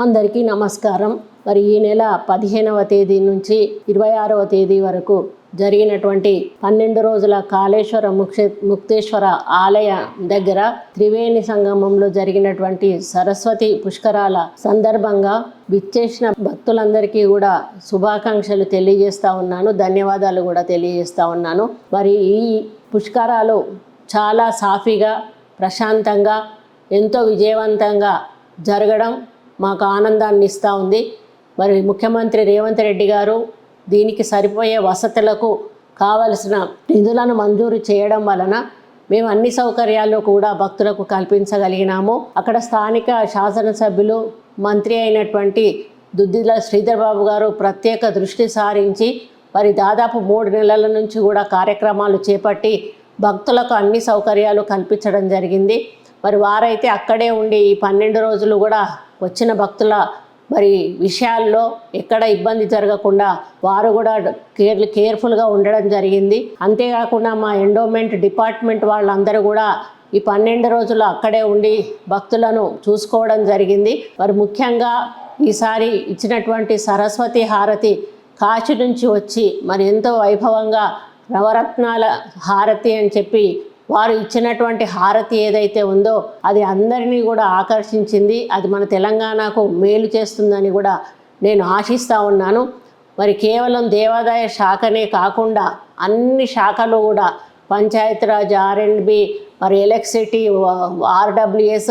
అందరికీ నమస్కారం. మరి ఈ నెల 15వ తేదీ నుంచి 26వ తేదీ వరకు జరిగినటువంటి 12 రోజుల కాళేశ్వర ముక్తేశ్వర ఆలయ దగ్గర త్రివేణి సంగమంలో జరిగినటువంటి సరస్వతి పుష్కరాల సందర్భంగా విచ్చేసిన భక్తులందరికీ కూడా శుభాకాంక్షలు తెలియజేస్తా ఉన్నాను. ధన్యవాదాలు కూడా తెలియజేస్తా ఉన్నాను. మరి ఈ పుష్కరాలు చాలా సాఫీగా, ప్రశాంతంగా, ఎంతో విజయవంతంగా జరగడం మాకు ఆనందాన్ని ఇస్తూ ఉంది. మరి ముఖ్యమంత్రి రేవంత్ రెడ్డి గారు దీనికి సరిపోయే వసతులకు కావలసిన నిధులను మంజూరు చేయడం వలన మేము అన్ని సౌకర్యాలు కూడా భక్తులకు కల్పించగలిగినాము. అక్కడ స్థానిక శాసనసభ్యులు, మంత్రి అయినటువంటి దుద్దిల శ్రీధర్ బాబు గారు ప్రత్యేక దృష్టి సారించి మరి దాదాపు 3 నెలల నుంచి కూడా కార్యక్రమాలు చేపట్టి భక్తులకు అన్ని సౌకర్యాలు కల్పించడం జరిగింది. మరి వారైతే అక్కడే ఉండి ఈ 12 రోజులు కూడా వచ్చిన భక్తుల మరి విషయాల్లో ఎక్కడ ఇబ్బంది జరగకుండా వారు కూడా కేర్ఫుల్గా ఉండడం జరిగింది. అంతేకాకుండా మా ఎండోమెంట్ డిపార్ట్మెంట్ వాళ్ళందరూ కూడా ఈ 12 రోజులు అక్కడే ఉండి భక్తులను చూసుకోవడం జరిగింది. మరి ముఖ్యంగా ఈసారి ఇచ్చినటువంటి సరస్వతి హారతి కాశీ నుంచి వచ్చి మరి ఎంతో వైభవంగా నవరత్నాల హారతి అని చెప్పి వారు ఇచ్చినటువంటి హారతి ఏదైతే ఉందో అది అందరినీ కూడా ఆకర్షించింది. అది మన తెలంగాణకు మేలు చేస్తుందని కూడా నేను ఆశిస్తూ ఉన్నాను. మరి కేవలం దేవాదాయ శాఖనే కాకుండా అన్ని శాఖలు కూడా పంచాయతీరాజ్, R&B, మరి ఎలక్ట్రిసిటీ, RWS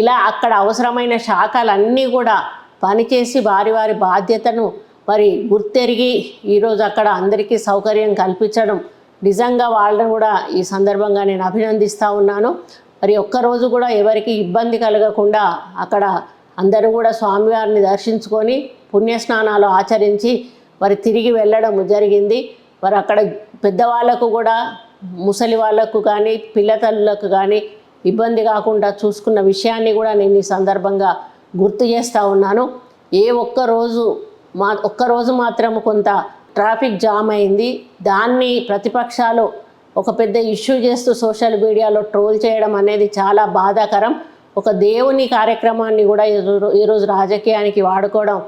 ఇలా అక్కడ అవసరమైన శాఖలన్నీ కూడా పనిచేసి వారి వారి బాధ్యతను మరి గుర్తెరిగి ఈరోజు అక్కడ అందరికీ సౌకర్యం కల్పించడం నిజంగా వాళ్ళని కూడా ఈ సందర్భంగా నేను అభినందిస్తూ ఉన్నాను. మరి ఒక్కరోజు కూడా ఎవరికి ఇబ్బంది కలగకుండా అక్కడ అందరూ కూడా స్వామివారిని దర్శించుకొని పుణ్యస్నానాలు ఆచరించి మరి తిరిగి వెళ్ళడం జరిగింది. మరి అక్కడ పెద్దవాళ్ళకు కూడా, ముసలి వాళ్ళకు కానీ, పిల్లతల్లులకు కానీ ఇబ్బంది కాకుండా చూసుకున్న విషయాన్ని కూడా నేను ఈ సందర్భంగా గుర్తు చేస్తూ ఉన్నాను. ఒక్కరోజు మాత్రం కొంత ట్రాఫిక్ జామ్ అయింది. దాన్ని ప్రతిపక్షాలు ఒక పెద్ద ఇష్యూ చేస్తూ సోషల్ మీడియాలో ట్రోల్ చేయడం అనేది చాలా బాధాకరం. ఒక దేవుని కార్యక్రమాన్ని కూడా ఈరోజు రాజకీయానికి వాడుకోవడం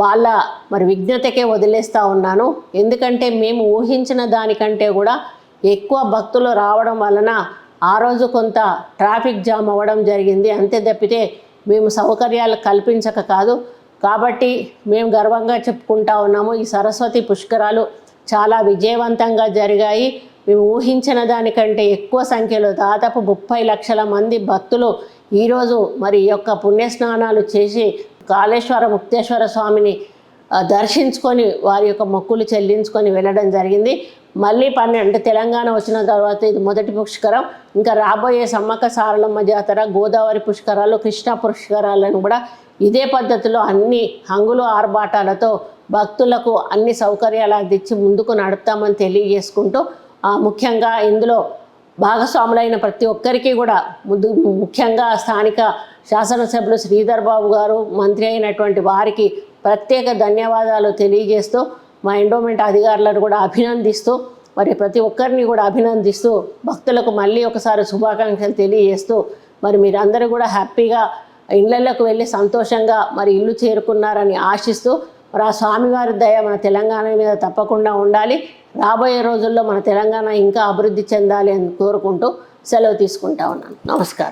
వాళ్ళ మరి విజ్ఞతకే వదిలేస్తూ ఉన్నాను. ఎందుకంటే మేము ఊహించిన దానికంటే కూడా ఎక్కువ భక్తులు రావడం వలన ఆ రోజు కొంత ట్రాఫిక్ జామ్ అవ్వడం జరిగింది. అంతే తప్పితే మేము సౌకర్యాలు కల్పించక కాదు. కాబట్టి మేము గర్వంగా చెప్పుకుంటా ఉన్నాము, ఈ సరస్వతి పుష్కరాలు చాలా విజయవంతంగా జరిగాయి. మేము ఊహించిన దానికంటే ఎక్కువ సంఖ్యలో దాదాపు 30 లక్షల మంది భక్తులు ఈరోజు మరి ఈ యొక్క పుణ్యస్నానాలు చేసి కాళేశ్వర ముక్తేశ్వర స్వామిని దర్శించుకొని వారి యొక్క మొక్కులు చెల్లించుకొని వెళ్ళడం జరిగింది. మళ్ళీ అంటే తెలంగాణ వచ్చిన తర్వాత ఇది మొదటి పుష్కరం. ఇంకా రాబోయే సమ్మక్క సారలమ్మ జాతర, గోదావరి పుష్కరాలు, కృష్ణా పుష్కరాలను కూడా ఇదే పద్ధతిలో అన్ని హంగులు ఆర్భాటాలతో భక్తులకు అన్ని సౌకర్యాలు అందించి ముందుకు నడుపుతామని తెలియజేసుకుంటూ ముఖ్యంగా ఇందులో భాగస్వాములైన ప్రతి ఒక్కరికి కూడా ముఖ్యంగా స్థానిక శాసనసభ్యులు శ్రీధర్ బాబు గారు, మంత్రి అయినటువంటి వారికి ప్రత్యేక ధన్యవాదాలు తెలియజేస్తూ మా ఎండోమెంట్ అధికారులను కూడా అభినందిస్తూ మరి ప్రతి ఒక్కరిని కూడా అభినందిస్తూ భక్తులకు మళ్ళీ ఒకసారి శుభాకాంక్షలు తెలియజేస్తూ మరి మీరందరూ కూడా హ్యాపీగా ఇళ్లలోకి వెళ్ళి సంతోషంగా మరి ఇల్లు చేరుకున్నారని ఆశిస్తూ మరి ఆ స్వామివారి దయ మన తెలంగాణ మీద తప్పకుండా ఉండాలి. రాబోయే రోజుల్లో మన తెలంగాణ ఇంకా అభివృద్ధి చెందాలి అని కోరుకుంటూ సెలవు తీసుకుంటా ఉన్నాను. నమస్కారం.